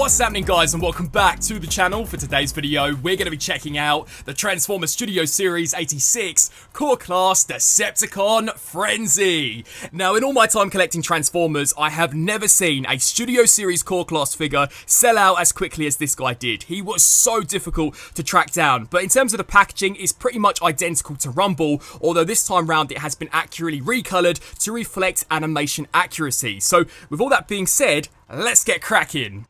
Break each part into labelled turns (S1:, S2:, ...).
S1: What's happening, guys, and welcome back to the channel. For today's video, we're going to be checking out the Transformers Studio Series 86 Core Class Decepticon Frenzy. Now, in all my time collecting Transformers, I have never seen a Studio Series Core Class figure sell out as quickly as this guy did. He was so difficult to track down, but in terms of the packaging, it's pretty much identical to Rumble, although this time round it has been accurately recolored to reflect animation accuracy. So, with all that being said, let's get cracking.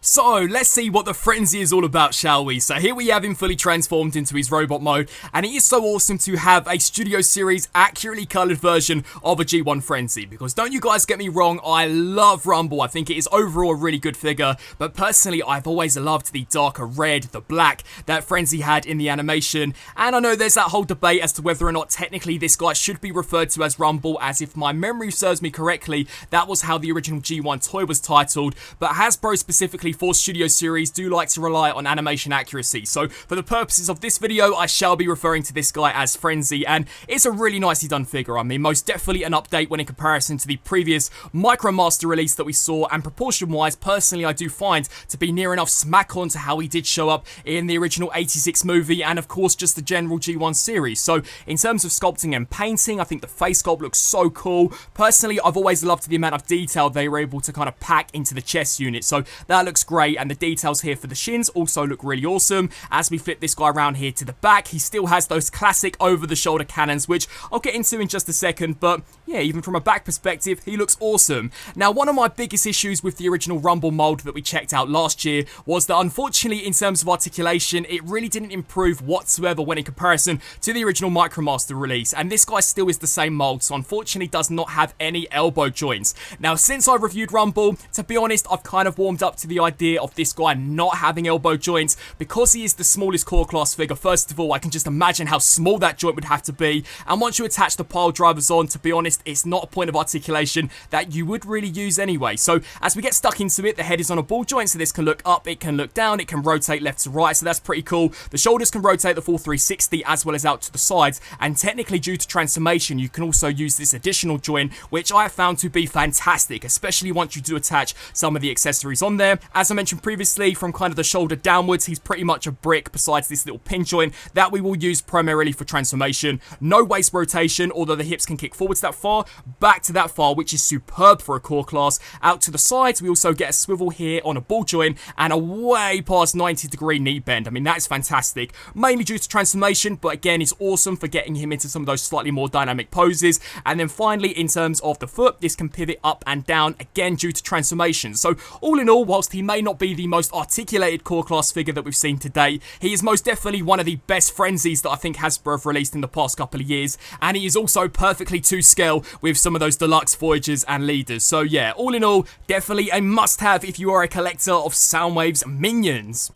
S1: So, let's see what the frenzy is all about, shall we? So here we have him fully transformed into his robot mode, and it is so awesome to have a Studio Series accurately coloured version of a G1 Frenzy, because don't you guys get me wrong, I love Rumble. I think it is overall a really good figure, but personally I've always loved the darker red, the black, that Frenzy had in the animation, and I know there's that whole debate as to whether or not technically this guy should be referred to as Rumble, as if my memory serves me correctly, that was how the original G1 toy was titled, but Hasbro specifically for Studio Series do like to rely on animation accuracy. So for the purposes of this video, I shall be referring to this guy as Frenzy, and it's a really nicely done figure. I mean, most definitely an update when in comparison to the previous Micromaster release that we saw, and proportion-wise, personally, I do find to be near enough smack on to how he did show up in the original 86 movie, and of course, just the general G1 series. So in terms of sculpting and painting, I think the face sculpt looks so cool. Personally, I've always loved the amount of detail they were able to kind of pack into the chest unit, so that looks great, and the details here for the shins also look really awesome. As we flip this guy around here to the back, he still has those classic over-the-shoulder cannons, which I'll get into in just a second, but yeah, even from a back perspective, he looks awesome. Now, one of my biggest issues with the original Rumble mold that we checked out last year was that, unfortunately, in terms of articulation, it really didn't improve whatsoever when in comparison to the original Micromaster release, and this guy still is the same mold, so unfortunately does not have any elbow joints. Now, since I reviewed Rumble, to be honest, I've kind of warmed up to the idea of this guy not having elbow joints, because he is the smallest core class figure. First of all, I can just imagine how small that joint would have to be, and once you attach the pile drivers on, to be honest, it's not a point of articulation that you would really use anyway. So as we get stuck into it, the head is on a ball joint, so this can look up, it can look down, it can rotate left to right, so that's pretty cool. The shoulders can rotate the full 360 as well as out to the sides, and technically due to transformation, you can also use this additional joint, which I have found to be fantastic, especially once you do attach some of the accessories on there. As I mentioned previously, from kind of the shoulder downwards, he's pretty much a brick besides this little pin joint that we will use primarily for transformation. No waist rotation, although the hips can kick forwards that far, back to that far, which is superb for a core class. Out to the sides, we also get a swivel here on a ball joint and a way past 90-degree knee bend. I mean, that is fantastic, mainly due to transformation, but again, it's awesome for getting him into some of those slightly more dynamic poses. And then finally, in terms of the foot, this can pivot up and down, again due to transformation. So all in all, whilst he may not be the most articulated core class figure that we've seen to date, he is most definitely one of the best frenzies that I think Hasbro have released in the past couple of years, and he is also perfectly to scale with some of those deluxe Voyagers and Leaders. So yeah, all in all, definitely a must-have if you are a collector of Soundwave's minions.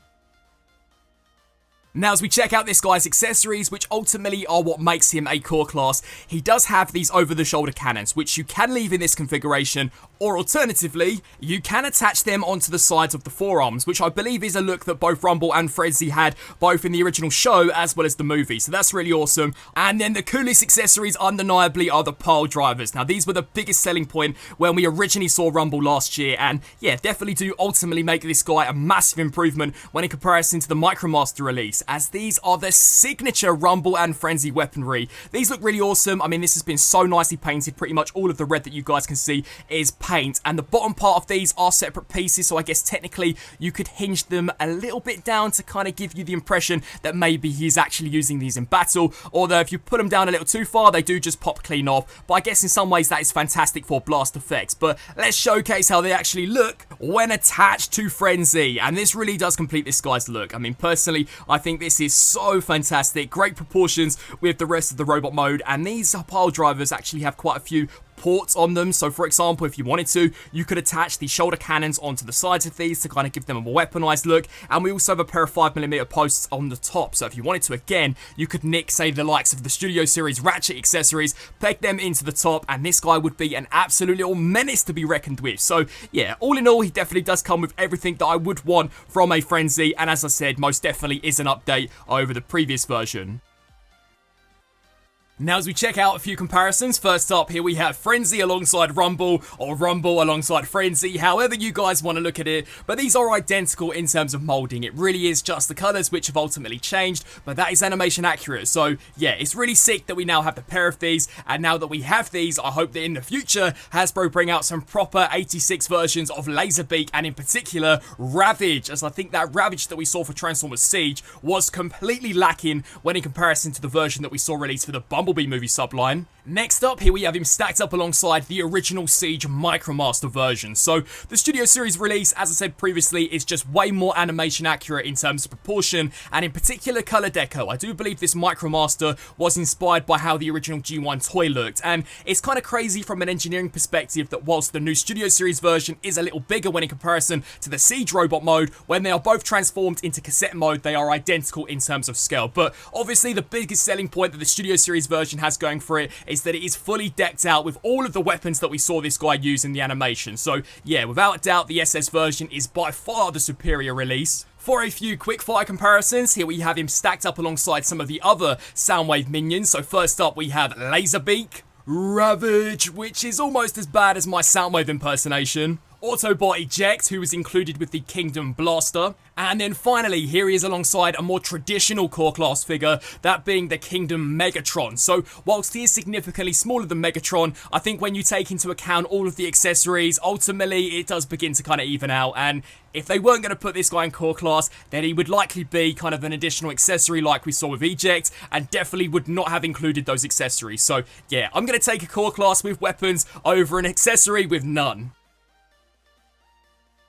S1: Now, as we check out this guy's accessories, which ultimately are what makes him a core class, he does have these over-the-shoulder cannons, which you can leave in this configuration, or alternatively, you can attach them onto the sides of the forearms, which I believe is a look that both Rumble and Frenzy had, both in the original show as well as the movie, so that's really awesome. And then the coolest accessories, undeniably, are the pile drivers. Now, these were the biggest selling point when we originally saw Rumble last year, and yeah, definitely do ultimately make this guy a massive improvement when in comparison to the Micromaster release, as these are the signature Rumble and Frenzy weaponry. These look really awesome. I mean, this has been so nicely painted. Pretty much all of the red that you guys can see is paint, and the bottom part of these are separate pieces, so I guess technically you could hinge them a little bit down to kind of give you the impression that maybe he's actually using these in battle, although if you put them down a little too far, they do just pop clean off. But I guess in some ways that is fantastic for blast effects. But let's showcase how they actually look when attached to Frenzy, and this really does complete this guy's look. I mean, personally, I think this is so fantastic. Great proportions with the rest of the robot mode, and these pile drivers actually have quite a few ports on them. So for example, if you wanted to, you could attach the shoulder cannons onto the sides of these to kind of give them a more weaponized look, and we also have a pair of 5mm posts on the top, so if you wanted to, again, you could nick, say, the likes of the Studio Series ratchet accessories, peg them into the top, and this guy would be an absolute little menace to be reckoned with. So yeah, all in all, he definitely does come with everything that I would want from a Frenzy, and as I said, most definitely is an update over the previous version. Now as we check out a few comparisons, first up here we have Frenzy alongside Rumble, or Rumble alongside Frenzy, however you guys want to look at it, but these are identical in terms of molding. It really is just the colours which have ultimately changed, but that is animation accurate. So yeah, it's really sick that we now have the pair of these, and now that we have these, I hope that in the future, Hasbro bring out some proper 86 versions of Laserbeak, and in particular, Ravage, as I think that Ravage that we saw for Transformers Siege was completely lacking when in comparison to the version that we saw released for the Bumblebee movie subline. Next up, here we have him stacked up alongside the original Siege Micromaster version. So the Studio Series release, as I said previously, is just way more animation accurate in terms of proportion, and in particular color deco. I do believe this Micromaster was inspired by how the original G1 toy looked, and it's kind of crazy from an engineering perspective that whilst the new Studio Series version is a little bigger when in comparison to the Siege robot mode, when they are both transformed into cassette mode, they are identical in terms of scale. But obviously the biggest selling point that the Studio Series version has going for it is that it is fully decked out with all of the weapons that we saw this guy use in the animation. So yeah, without a doubt, the SS version is by far the superior release. For a few quickfire comparisons, here we have him stacked up alongside some of the other Soundwave minions. So first up we have Laserbeak, Ravage, which is almost as bad as my Soundwave impersonation, Autobot Eject, who was included with the Kingdom Blaster, and then finally, here he is alongside a more traditional core class figure, that being the Kingdom Megatron. So, whilst he is significantly smaller than Megatron, I think when you take into account all of the accessories, ultimately it does begin to kind of even out, and if they weren't going to put this guy in core class, then he would likely be kind of an additional accessory like we saw with Eject, and definitely would not have included those accessories. So, yeah, I'm going to take a core class with weapons over an accessory with none.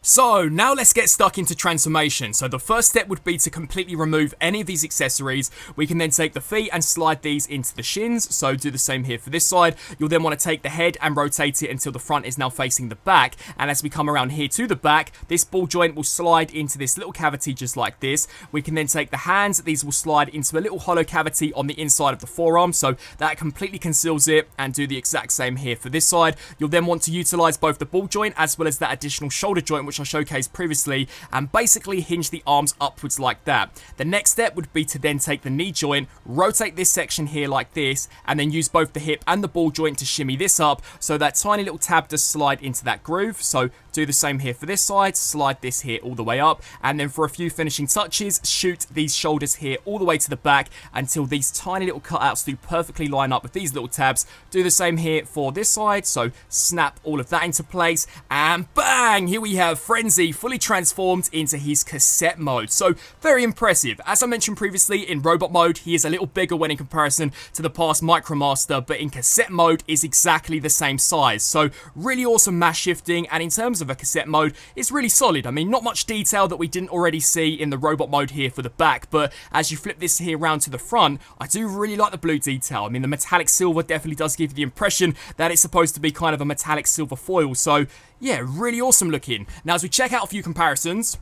S1: So, now let's get stuck into transformation. So the first step would be to completely remove any of these accessories. We can then take the feet and slide these into the shins, so do the same here for this side. You'll then want to take the head and rotate it until the front is now facing the back, and as we come around here to the back, this ball joint will slide into this little cavity just like this. We can then take the hands, these will slide into a little hollow cavity on the inside of the forearm, so that completely conceals it, and do the exact same here for this side. You'll then want to utilize both the ball joint as well as that additional shoulder joint which I showcased previously, and basically hinge the arms upwards like that. The next step would be to then take the knee joint, rotate this section here like this, and then use both the hip and the ball joint to shimmy this up so that tiny little tab does slide into that groove. So do the same here for this side, slide this here all the way up, and then for a few finishing touches, shoot these shoulders here all the way to the back until these tiny little cutouts do perfectly line up with these little tabs. Do the same here for this side, so snap all of that into place, and bang! Here we have Frenzy fully transformed into his cassette mode. So very impressive. As I mentioned previously, in robot mode, he is a little bigger when in comparison to the past Micromaster, but in cassette mode is exactly the same size. So really awesome mass shifting, and in terms of a cassette mode, it's really solid. I mean, not much detail that we didn't already see in the robot mode here for the back, but as you flip this here round to the front, I do really like the blue detail. I mean, the metallic silver definitely does give you the impression that it's supposed to be kind of a metallic silver foil, so yeah, really awesome looking. Now as we check out a few comparisons,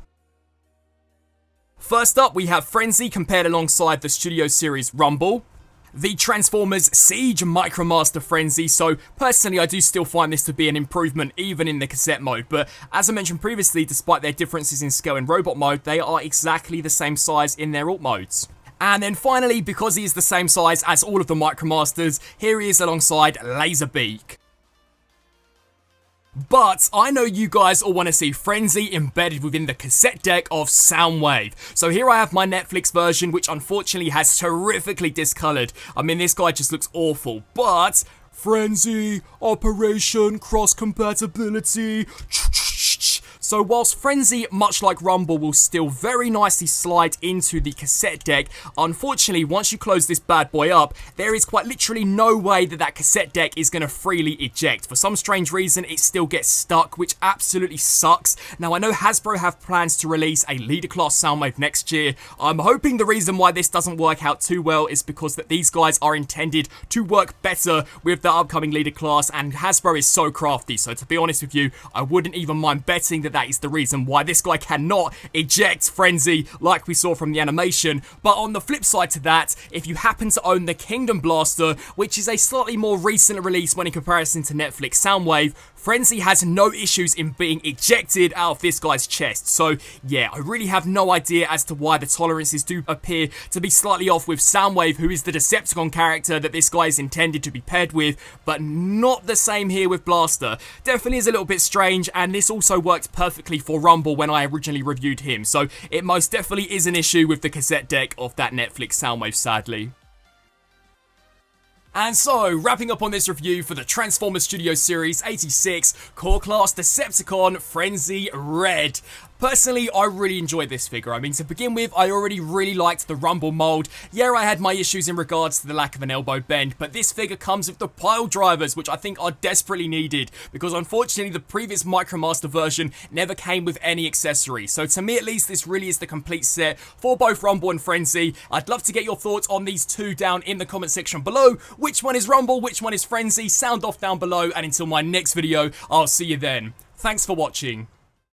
S1: first up we have Frenzy compared alongside the Studio Series Rumble, the Transformers Siege Micromaster Frenzy. So personally I do still find this to be an improvement even in the cassette mode, but as I mentioned previously, despite their differences in scale in robot mode, they are exactly the same size in their alt modes. And then finally, because he is the same size as all of the Micromasters, here he is alongside Laserbeak. But I know you guys all want to see Frenzy embedded within the cassette deck of Soundwave. So here I have my Netflix version, which unfortunately has terrifically discolored. I mean, this guy just looks awful, but Frenzy, Operation Cross Compatibility. So whilst Frenzy, much like Rumble, will still very nicely slide into the cassette deck, unfortunately, once you close this bad boy up, there is quite literally no way that that cassette deck is going to freely eject. For some strange reason, it still gets stuck, which absolutely sucks. Now, I know Hasbro have plans to release a leader class Soundwave next year. I'm hoping the reason why this doesn't work out too well is because that these guys are intended to work better with the upcoming leader class, and Hasbro is so crafty. So to be honest with you, I wouldn't even mind betting that that is the reason why this guy cannot eject Frenzy like we saw from the animation. But on the flip side to that, if you happen to own the Kingdom Blaster, which is a slightly more recent release when in comparison to Netflix Soundwave, Frenzy has no issues in being ejected out of this guy's chest. So yeah, I really have no idea as to why the tolerances do appear to be slightly off with Soundwave, who is the Decepticon character that this guy is intended to be paired with, but not the same here with Blaster. Definitely is a little bit strange, and this also worked perfectly for Rumble when I originally reviewed him. So it most definitely is an issue with the cassette deck of that Netflix Soundwave, sadly. And so, wrapping up on this review for the Transformers Studio Series 86 Core Class Decepticon Frenzy Red. Personally, I really enjoyed this figure. I mean, to begin with, I already really liked the Rumble mold. Yeah, I had my issues in regards to the lack of an elbow bend, but this figure comes with the pile drivers, which I think are desperately needed, because unfortunately, the previous Micromaster version never came with any accessories. So to me, at least, this really is the complete set for both Rumble and Frenzy. I'd love to get your thoughts on these two down in the comment section below. Which one is Rumble? Which one is Frenzy? Sound off down below, and until my next video, I'll see you then. Thanks for watching.